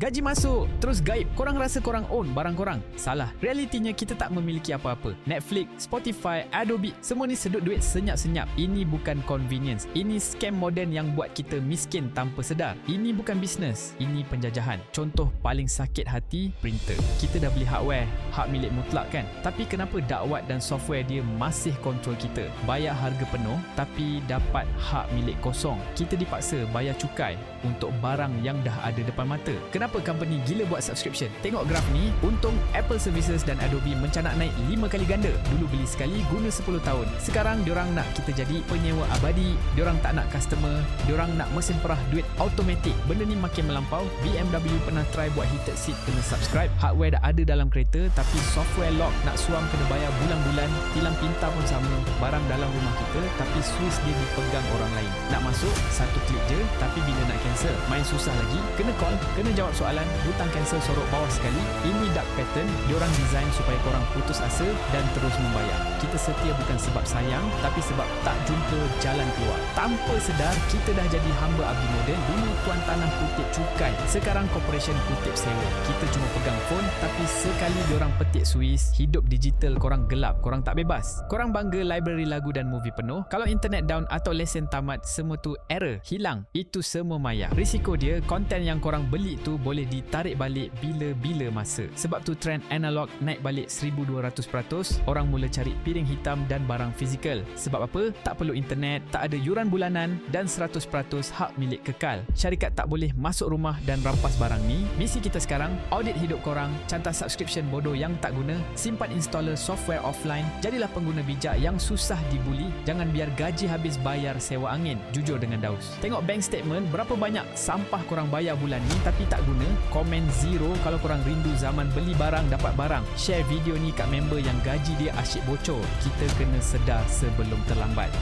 Gaji masuk, terus gaib. Korang rasa korang own barang korang? Salah. Realitinya kita tak memiliki apa-apa. Netflix, Spotify, Adobe, semua ni sedut duit senyap-senyap. Ini bukan convenience. Ini scam moden yang buat kita miskin tanpa sedar. Ini bukan bisnes. Ini penjajahan. Contoh paling sakit hati, printer. Kita dah beli hardware, hak milik mutlak kan? Tapi kenapa dakwat dan software dia masih kontrol kita? Bayar harga penuh tapi dapat hak milik kosong. Kita dipaksa bayar cukai untuk barang yang dah ada depan mata. Kenapa company gila buat subscription? Tengok graf ni, untung Apple Services dan Adobe mencanak naik 5 kali ganda. Dulu beli sekali, guna 10 tahun. Sekarang diorang nak kita jadi penyewa abadi. Diorang tak nak customer. Diorang nak mesin perah duit automatik. Benda ni makin melampau. BMW pernah try buat heated seat kena subscribe. Hardware dah ada dalam kereta tapi software lock nak suam kena bayar bulan-bulan. Tilang pintar pun sama. Barang dalam rumah kita tapi switch dia dipegang orang lain. Nak masuk, satu klik je, tapi bila nak cancel, main susah lagi. Kena call, kena jawab soalan, butang cancel sorok bawah sekali. Ini dark pattern. Diorang design supaya korang putus asa dan terus membayar. Kita setia bukan sebab sayang, tapi sebab tak jumpa jalan keluar. Tanpa sedar, kita dah jadi hamba abdi moden. Dulu tuan tanah kutip cukai, sekarang corporation kutip sewa. Kita cuma pegang phone, tapi sekali diorang petik Swiss, hidup digital korang gelap, korang tak bebas. Korang bangga library lagu dan movie penuh. Kalau internet down atau lesen tamat, semua tu error, hilang. Itu semua maya. Risiko dia, konten yang korang beli tu boleh ditarik balik bila-bila masa. Sebab tu trend analog naik balik 1200%. Orang mula cari piring hitam dan barang fizikal. Sebab apa? Tak perlu internet, tak ada yuran bulanan dan 100% hak milik kekal. Syarikat tak boleh masuk rumah dan rampas barang ni. Misi kita sekarang, audit hidup korang, cantas subscription bodoh yang tak guna, simpan installer software offline, jadilah pengguna bijak yang susah dibuli. Jangan biar gaji habis bayar sewa angin. Jujur dengan Daus. Tengok bank statement, berapa banyak sampah korang bayar bulan ni tapi tak guna. Komen zero kalau korang rindu zaman beli barang dapat barang. Share video ni kat member yang gaji dia asyik bocor. Kita kena sedar sebelum terlambat.